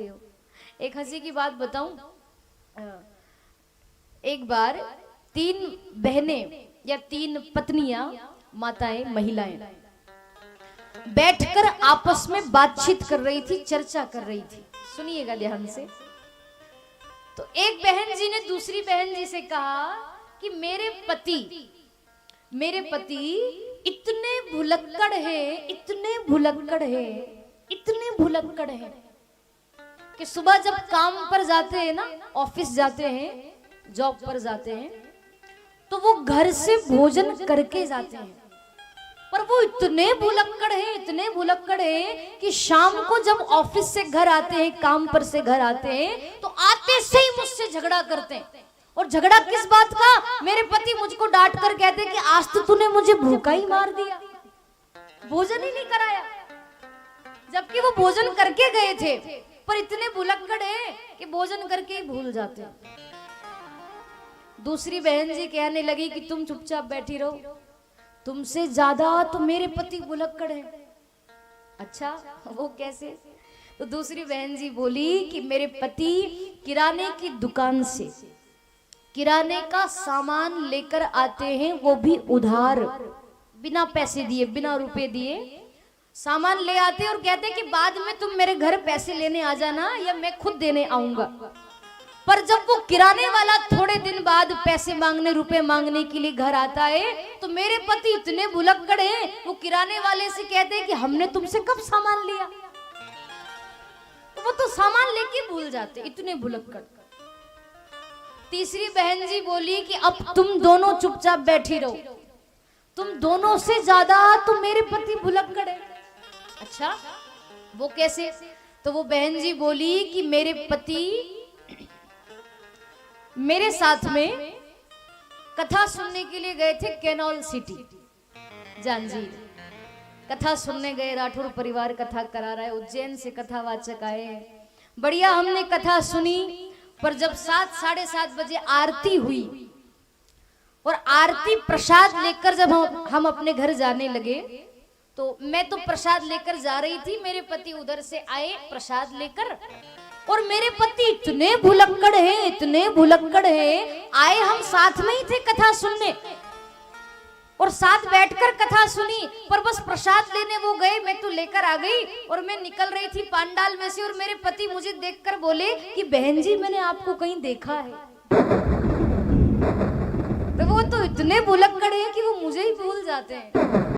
एक हंसी की बात बताऊं। एक बार तीन बहनें या तीन पत्नियां, माताएं, महिलाएं बैठकर आपस में बातचीत कर रही थी, चर्चा कर रही थी। सुनिएगा ध्यान से। तो एक बहन जी ने दूसरी बहन जी से कहा कि मेरे पति इतने भुलक्कड़ है, इतने भुलक्कड़ है, इतने भुलक्कड़ है कि सुबह जब काम पर जाते हैं ना, ऑफिस जाते हैं, जॉब पर जाते हैं, तो वो घर से भोजन करके जाते हैं। पर वो इतने भुलक्कड़ है, इतने भुलक्कड़ है कि शाम को जब ऑफिस से घर आते हैं, काम पर से घर आते हैं, तो आते से ही मुझसे झगड़ा करते हैं। और झगड़ा किस बात का? मेरे पति मुझको डांट कर कहते कि आज तो तूने मुझे भूखा ही मार दिया, भोजन ही नहीं कराया, जबकि वो भोजन करके गए थे। पर इतने भुलक्कड़ है कि भोजन करके ही भूल जाते हैं। दूसरी बहन जी कहने लगी कि तुम चुपचाप बैठी रहो, तुमसे ज्यादा तो मेरे पति भुलक्कड़ है। अच्छा, वो कैसे? तो दूसरी बहन जी बोली कि मेरे पति किराने की दुकान से किराने का सामान लेकर आते हैं, वो भी उधार, बिना पैसे दिए, बिना रुपए दिए सामान ले आते और कहते कि बाद में तुम मेरे घर पैसे लेने आ जाना या मैं खुद देने आऊंगा। पर जब वो किराने वाला थोड़े दिन बाद पैसे मांगने, रुपए मांगने के लिए घर आता है, तो मेरे पति इतने भुलक्कड़ हैं, वो किराने वाले से कहते हैं कि हमने तुमसे कब सामान लिया। वो तो सामान लेके भूल जाते, इतने भुलक्कड़। तीसरी बहन जी बोली कि अब तुम दोनों चुपचाप बैठी रहो, तुम दोनों से ज्यादा तो मेरे पति भुलक्कड़ है। अच्छा, वो कैसे? तो वो बहन जी बोली कि मेरे पति मेरे साथ में कथा सुनने के लिए गए थे कैनॉल सिटी, जांजगीर। कथा सुनने गए, राठौर परिवार कथा करा रहा है, उज्जैन से कथावाचक आए हैं, बढ़िया हमने कथा सुनी। पर जब 7, 7:30 बजे आरती हुई और आरती प्रसाद लेकर जब हम अपने घर जाने लगे, तो मैं तो प्रसाद लेकर जा रही थी, मेरे पति उधर से आए प्रसाद लेकर, और मेरे पति इतने भुलक्कड़ हैं, इतने भुलक्कड़ हैं, आए हम साथ में ही थे कथा सुनने और साथ बैठकर कथा सुनी, पर बस प्रसाद लेने वो गए, मैं तो लेकर आ गई और मैं निकल रही थी पांडाल में से, और मेरे पति मुझे देखकर बोले कि बहन जी मैंने आपको कहीं देखा है। तो वो तो इतने भुलक्कड़ हैं कि वो मुझे ही भूल जाते हैं।